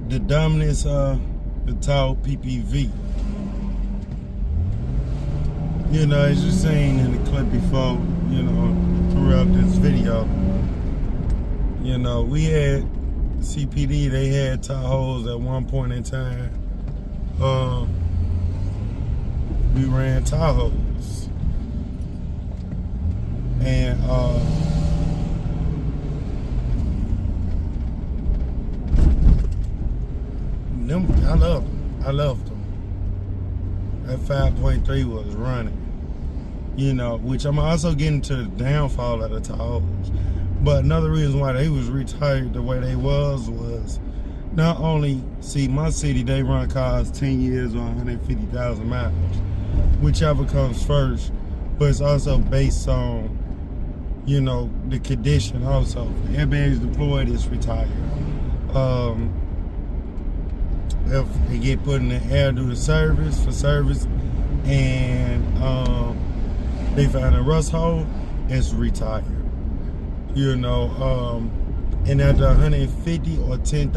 the dominance of the Tahoe PPV. You know, as you're saying in the clip before, you know, throughout this video, you know, we had CPD, they had Tahoes at one point in time. We ran Tahoes. And I loved them. I loved them. That 5.3 was running. You know, which I'm also getting to the downfall of the Tahoes. But another reason why they was retired the way they was not only, see, my city, they run cars 10 years or 150,000 miles, whichever comes first, but it's also based on, you know, the condition also. Airbags deployed, it's retired. If they get put in the air due to service, and they find a rust hole, it's retired. You know, and after 150 or 10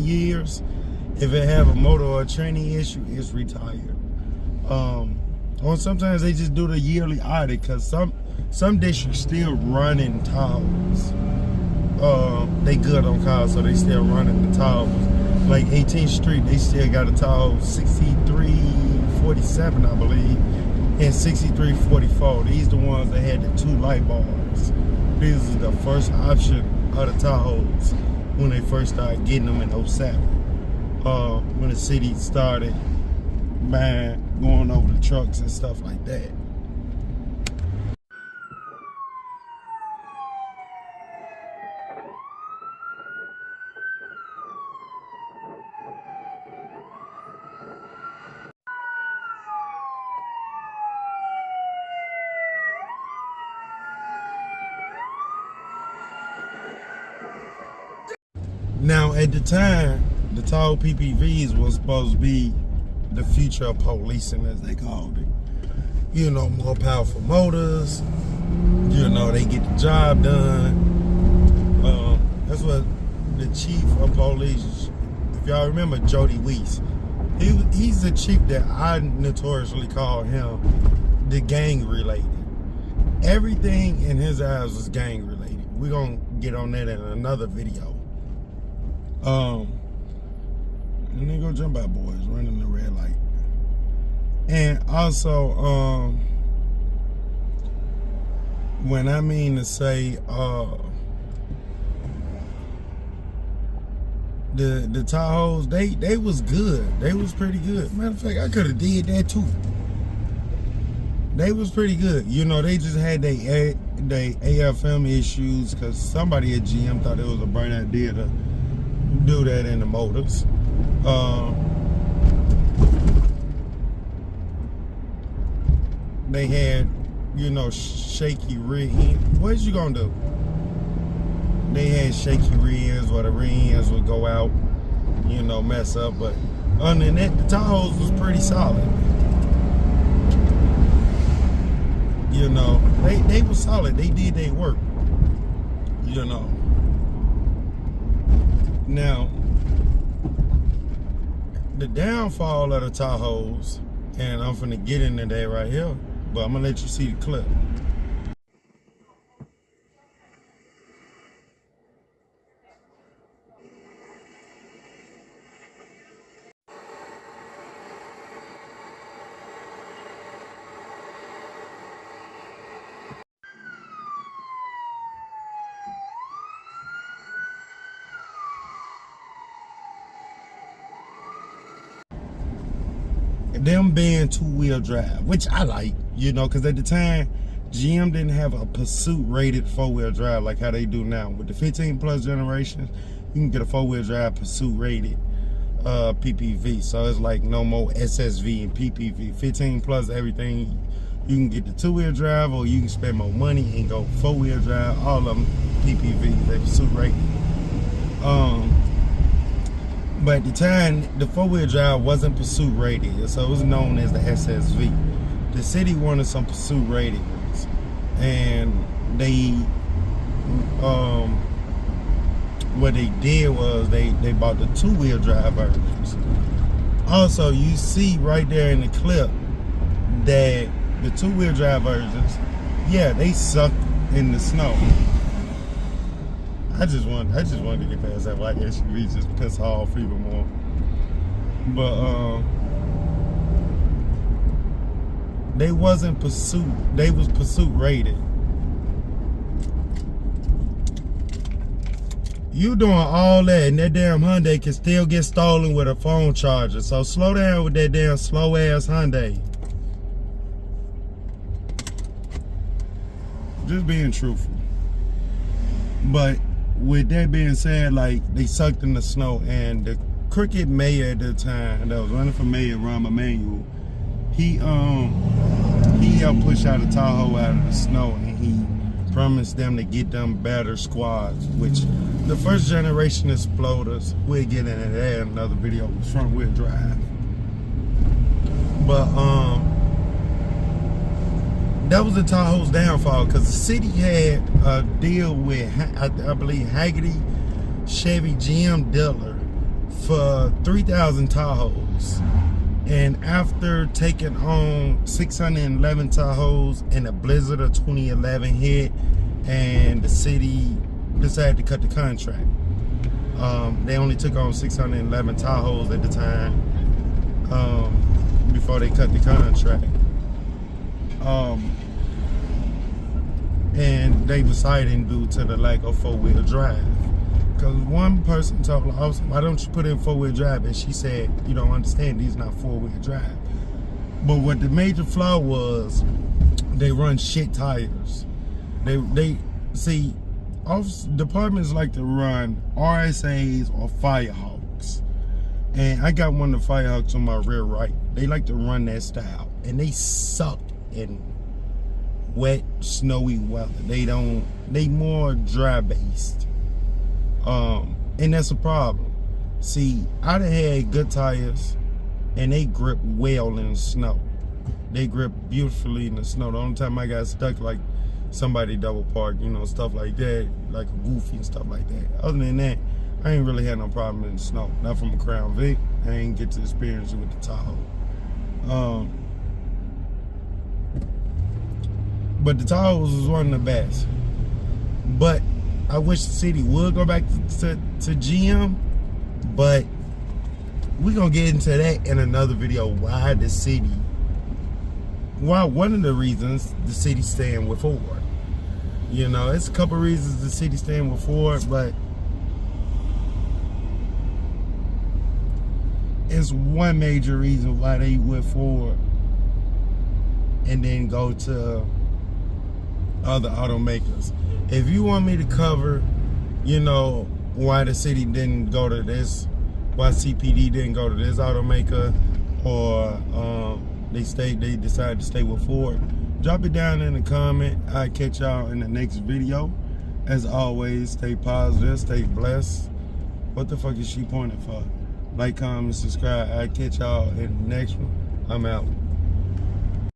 years, if it have a motor or a training issue, it's retired. Or sometimes they just do the yearly audit, because some districts still running Tahoes. They good on cars, so they still running the Tahoes. Like 18th Street, they still got a Tahoe 6347, I believe, and 6344. These the ones that had the 2 light bars. This is the first option of the Tahoes when they first started getting them in 07. When the city started going over the trucks and stuff like that. Now, at the time, the Tahoe PPVs was supposed to be the future of policing, as they called it. You know, more powerful motors. You know, they get the job done. That's what the chief of police, if y'all remember Jody Weiss, he's the chief that I notoriously call him the gang related. Everything in his eyes was gang related. We're going to get on that in another video. And they go jump out boys running the red light. And also, when I mean to say, the Tahoes, they was good. They was pretty good. Matter of fact, I could have did that too. They was pretty good. You know, they just had they AFM issues because somebody at GM thought it was a bright idea to do that in the motors. They had, you know, shaky rear end. What you gonna do? They had shaky rear ends where the rear ends would go out, you know, mess up. But other than that, the Tahoes was pretty solid. You know, they were solid. They did their work. You know. Now, the downfall of the Tahoes, and I'm finna get into that right here, but I'm gonna let you see the clip. Them being 2-wheel drive, which I like, you know, because at the time GM didn't have a Pursuit rated 4-wheel drive like how they do now. With the 15 plus generation, you can get a 4-wheel drive Pursuit rated PPV. So it's like no more SSV and PPV. 15 plus everything, you can get the 2-wheel drive, or you can spend more money and go 4-wheel drive. All of them PPVs, they Pursuit rated. But at the time, the 4-wheel drive wasn't Pursuit rated, so it was known as the SSV. The city wanted some Pursuit rated ones, and they what they did was they bought the two-wheel drive versions. Also, you see right there in the clip that the two-wheel drive versions, yeah, they sucked in the snow. I just wanted to get past that white SUV just piss off even more. But they wasn't pursuit. They was pursuit rated. You doing all that and that damn Hyundai can still get stolen with a phone charger. So slow down with that damn slow ass Hyundai. Just being truthful. But with that being said, like, they sucked in the snow, and the crooked mayor at the time that was running for mayor, Rahm Emanuel, he helped push out a Tahoe out of the snow, and he promised them to get them better squads, which the first generation exploders, we'll get into that in another video, front wheel drive. But that was the Tahoe's downfall, because the city had a deal with, I believe, Hagerty Chevy GM dealer for 3,000 Tahoes. And after taking on 611 Tahoes and the blizzard of 2011 hit, and the city decided to cut the contract. They only took on 611 Tahoes at the time before they cut the contract. And they was citing due to the lack of four-wheel drive. Because one person told her, why don't you put in four-wheel drive? And she said, you don't understand, these not four-wheel drive. But what the major flaw was, they run shit tires. They see, office departments like to run RSAs or Firehawks. And I got one of the Firehawks on my rear right. They like to run that style. And they suck in wet, snowy weather. They more dry based. And that's a problem. See, I done had good tires and they grip well in the snow. They grip beautifully in the snow. The only time I got stuck, like somebody double parked, you know, stuff like that, like a goofy and stuff like that. Other than that, I ain't really had no problem in the snow. Not from a Crown Vic. I ain't get to experience it with the Tahoe. But the Tahoe was one of the best. But I wish the city would go back to GM, but we're going to get into that in another video. Why one of the reasons the city's staying with Ford. You know, it's a couple reasons the city's staying with Ford, but it's one major reason why they with Ford and then go to other automakers. If you want me to cover, you know, why the city didn't go to this, why CPD didn't go to this automaker, or they decided to stay with Ford, drop it down in the comment. I'll catch y'all in the next video. As always, stay positive, stay blessed. What the fuck is she pointing for? Like, comment, subscribe. I'll catch y'all in the next one. I'm out.